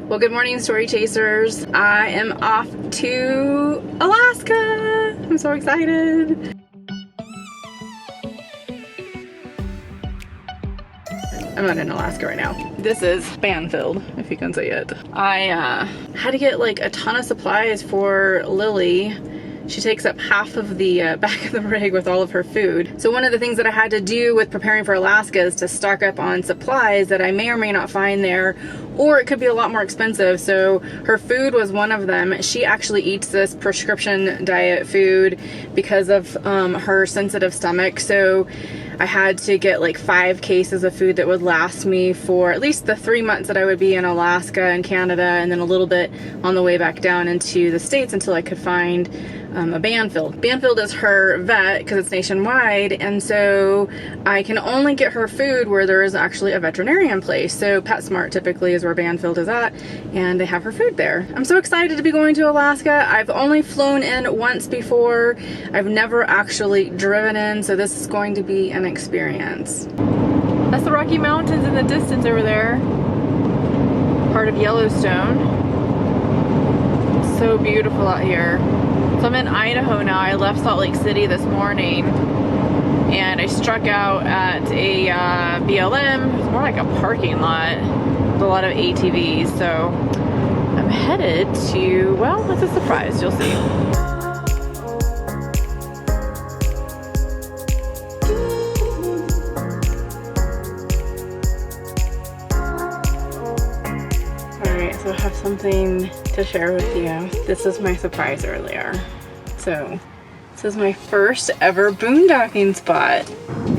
Well, good morning, Story Chasers. I am off to Alaska. I'm so excited. I'm not in Alaska right now. This is Banfield, if you can see it. I had to get like a ton of supplies for Lily. She takes up half of the back of the rig with all of her food. So one of the things that I had to do with preparing for Alaska is to stock up on supplies that I may or may not find there, or it could be a lot more expensive. So her food was one of them. She actually eats this prescription diet food because of her sensitive stomach. So I had to get like 5 cases of food that would last me for at least the 3 months that I would be in Alaska and Canada, and then a little bit on the way back down into the States until I could find a Banfield. Banfield is her vet because it's nationwide, and so I can only get her food where there is actually a veterinarian place. So PetSmart typically is where Banfield is at, and they have her food there. I'm so excited to be going to Alaska. I've only flown in once before. I've never actually driven in, so this is going to be an experience. That's the Rocky Mountains in the distance over there. Part of Yellowstone. So beautiful out here. So I'm in Idaho now. I left Salt Lake City this morning and I struck out at a BLM. It's more like a parking lot with a lot of ATVs. So I'm headed to, well, it's a surprise. You'll see. So I have something to share with you. This is my surprise earlier. So this is my first ever boondocking spot.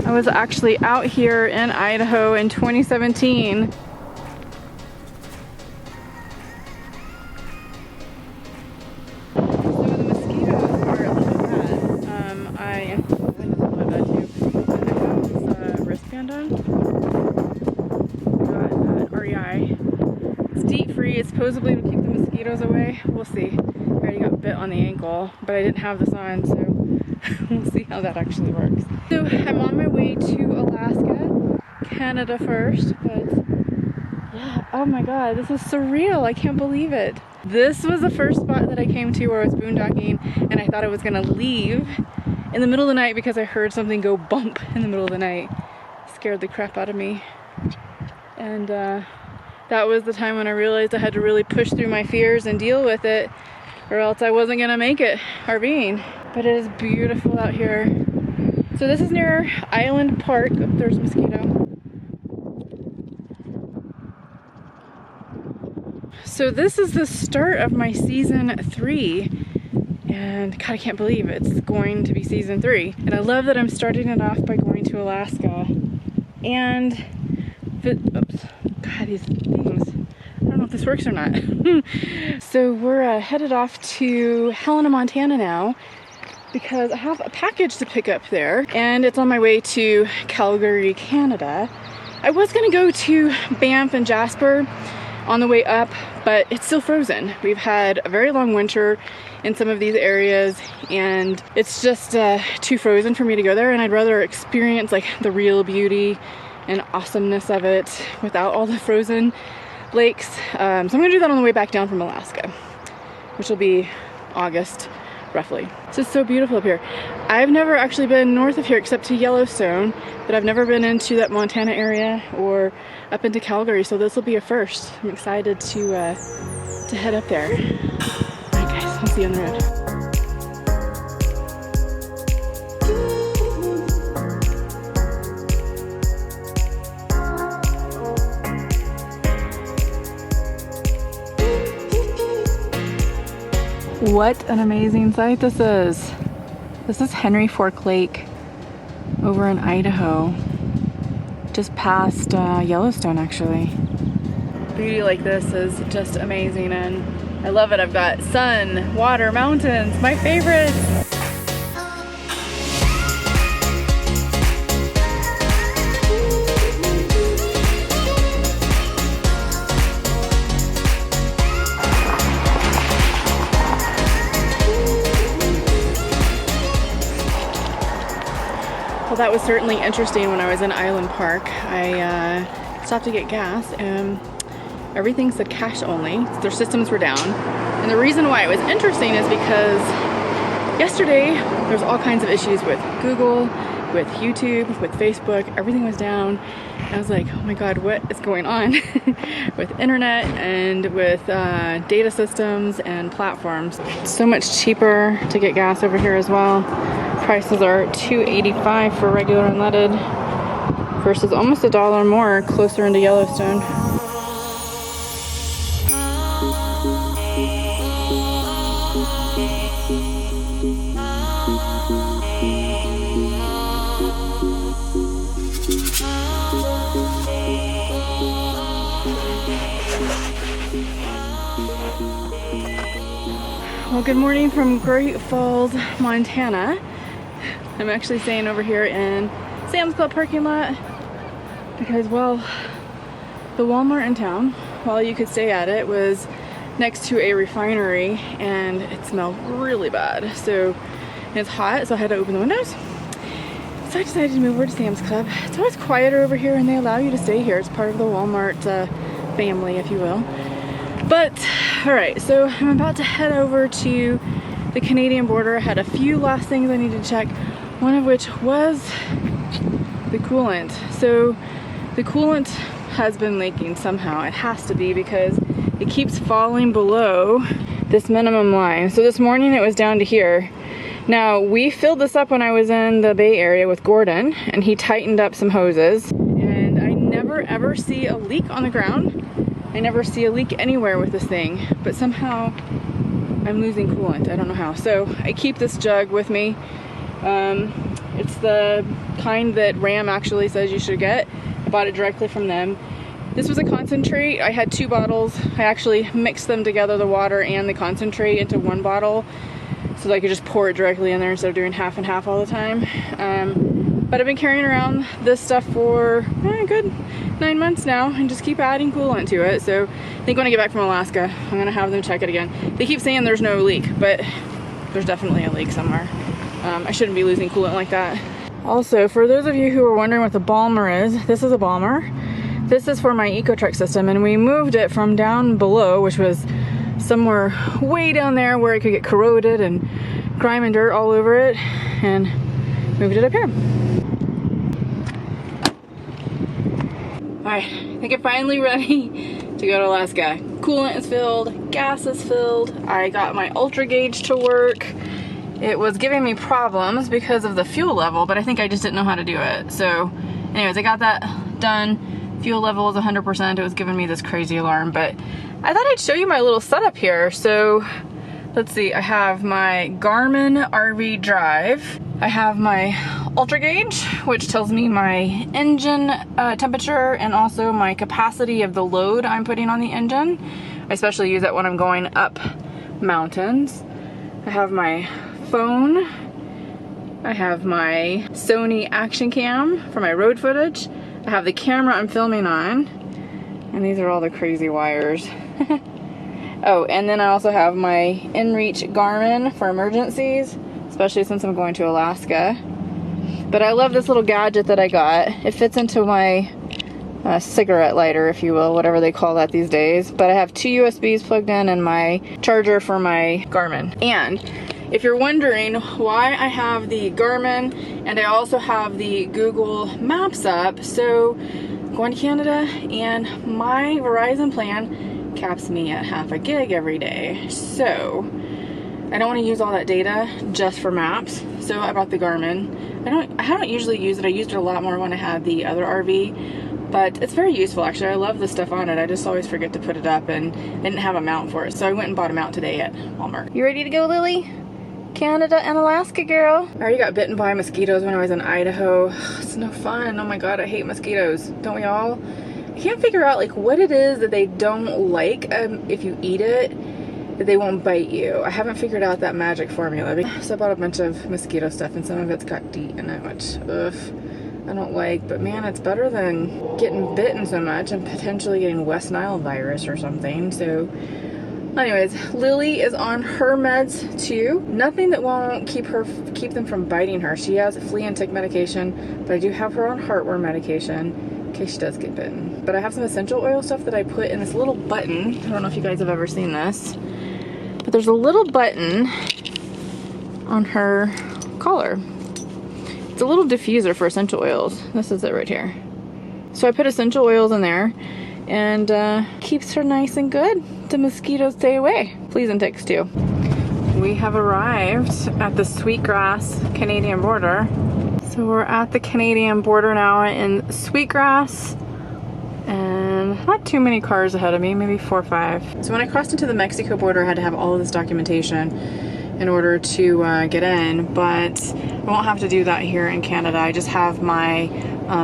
I was actually out here in Idaho in 2017. Some of the mosquitoes are a little bad. I have a wristband on. Got REI. DEET free. It's supposedly to keep the mosquitoes away. We'll see. I already got bit on the ankle, but I didn't have this on, so we'll see how that actually works. So I'm on my way to Alaska, Canada first, but yeah, oh my god, this is surreal. I can't believe it. This was the first spot that I came to where I was boondocking, and I thought I was gonna leave in the middle of the night because I heard something go bump in the middle of the night. It scared the crap out of me. And that was the time when I realized I had to really push through my fears and deal with it, or else I wasn't gonna make it RVing. But it is beautiful out here. So this is near Island Park. Oh, there's a mosquito. So this is the start of my season 3. And God, I can't believe it's going to be season 3. And I love that I'm starting it off by going to Alaska. And oops. God, these things. I don't know if this works or not. So we're headed off to Helena, Montana now because I have a package to pick up there, and it's on my way to Calgary, Canada. I was gonna go to Banff and Jasper on the way up, but it's still frozen. We've had a very long winter in some of these areas, and it's just too frozen for me to go there, and I'd rather experience like the real beauty and awesomeness of it without all the frozen lakes. So I'm gonna do that on the way back down from Alaska, which will be August roughly. It's just so beautiful up here. I've never actually been north of here except to Yellowstone, but I've never been into that Montana area or up into Calgary, so this will be a first. I'm excited to head up there. All right guys, I'll see you on the road. What an amazing sight this is. This is Henry Fork Lake over in Idaho. Just past Yellowstone actually. Beauty like this is just amazing, and I love it. I've got sun, water, mountains, my favorites. Well, that was certainly interesting when I was in Island Park. I stopped to get gas, and everything said cash only. Their systems were down. And the reason why it was interesting is because yesterday there's all kinds of issues with Google, with YouTube, with Facebook. Everything was down. And I was like, oh my God, what is going on with internet and with data systems and platforms? It's so much cheaper to get gas over here as well. Prices are $2.85 for regular unleaded versus almost $1 more closer into Yellowstone. Well, good morning from Great Falls, Montana. I'm actually staying over here in Sam's Club parking lot because, well, the Walmart in town, while you could stay at it, was next to a refinery and it smelled really bad. So it's hot, so I had to open the windows. So I decided to move over to Sam's Club. It's always quieter over here and they allow you to stay here. It's part of the Walmart family, if you will. But, all right, so I'm about to head over to the Canadian border. I had a few last things I needed to check, one of which was the coolant. So the coolant has been leaking somehow. It has to be because it keeps falling below this minimum line. So this morning it was down to here. Now, we filled this up when I was in the Bay Area with Gordon, and he tightened up some hoses. And I never ever see a leak on the ground. I never see a leak anywhere with this thing, but somehow I'm losing coolant. I don't know how. So I keep this jug with me. It's the kind that Ram actually says you should get. I bought it directly from them. This was a concentrate. I had 2 bottles. I actually mixed them together, the water and the concentrate, into one bottle so that I could just pour it directly in there instead of doing half and half all the time. But I've been carrying around this stuff for a good 9 months now and just keep adding coolant to it. So I think when I get back from Alaska, I'm gonna have them check it again. They keep saying there's no leak, but there's definitely a leak somewhere. I shouldn't be losing coolant like that. Also, for those of you who are wondering what the Balmer is, this is a Balmer. This is for my EcoTruck system, and we moved it from down below, which was somewhere way down there where it could get corroded and grime and dirt all over it, and moved it up here. Alright, I think I'm finally ready to go to Alaska. Coolant is filled, gas is filled, I got my Ultra Gauge to work. It was giving me problems because of the fuel level, but I think I just didn't know how to do it. So anyways, I got that done. Fuel level is 100%. It was giving me this crazy alarm, but I thought I'd show you my little setup here. So let's see, I have my Garmin RV Drive. I have my Ultra Gauge, which tells me my engine temperature and also my capacity of the load I'm putting on the engine. I especially use it when I'm going up mountains. I have my phone. I have my Sony Action Cam for my road footage. I have the camera I'm filming on. And these are all the crazy wires. Oh, and then I also have my InReach Garmin for emergencies, especially since I'm going to Alaska. But I love this little gadget that I got. It fits into my cigarette lighter, if you will, whatever they call that these days. But I have 2 USBs plugged in and my charger for my Garmin. And if you're wondering why I have the Garmin and I also have the Google Maps up, so going to Canada and my Verizon plan caps me at half a gig every day. So I don't want to use all that data just for maps, so I bought the Garmin. I don't usually use it. I used it a lot more when I had the other RV, but it's very useful actually. I love the stuff on it. I just always forget to put it up, and I didn't have a mount for it, so I went and bought a mount today at Walmart. You ready to go, Lily? Canada and Alaska, girl. I already got bitten by mosquitoes when I was in Idaho. It's no fun. Oh my God, I hate mosquitoes. Don't we all? I can't figure out like what it is that they don't like if you eat it, that they won't bite you. I haven't figured out that magic formula. So I bought a bunch of mosquito stuff and some of it's got DEET in it, which I don't like, but man, it's better than getting bitten so much and potentially getting West Nile virus or something. So anyways, Lily is on her meds too. Nothing that won't keep them from biting her. She has flea and tick medication, but I do have her on heartworm medication. in case she does get bitten. But I have some essential oil stuff that I put in this little button. I don't know if you guys have ever seen this, but there's a little button on her collar. It's a little diffuser for essential oils. This is it right here. So I put essential oils in there and keeps her nice and good. The mosquitoes stay away. Fleas and ticks too. We have arrived at the Sweetgrass Canadian border. So we're at the Canadian border now in Sweetgrass, and not too many cars ahead of me, maybe 4 or 5. So when I crossed into the Mexico border, I had to have all of this documentation in order to get in, but I won't have to do that here in Canada. I just have my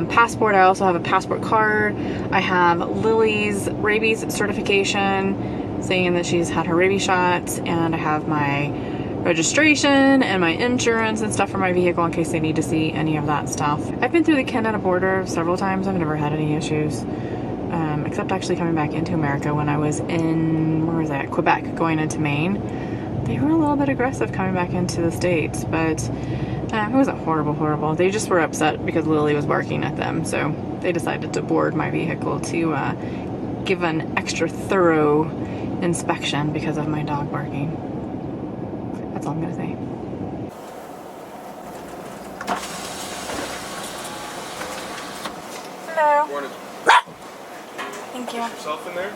passport. I also have a passport card. I have Lily's rabies certification saying that she's had her rabies shots, and I have my registration and my insurance and stuff for my vehicle in case they need to see any of that stuff. I've been through the Canada border several times. I've never had any issues, except actually coming back into America when I was in, where was I, Quebec, going into Maine. They were a little bit aggressive coming back into the States, but it wasn't horrible. They just were upset because Lily was barking at them, so they decided to board my vehicle to give an extra thorough inspection because of my dog barking. That's all I'm gonna say. Hello. Morning. Thank you. Yourself in there?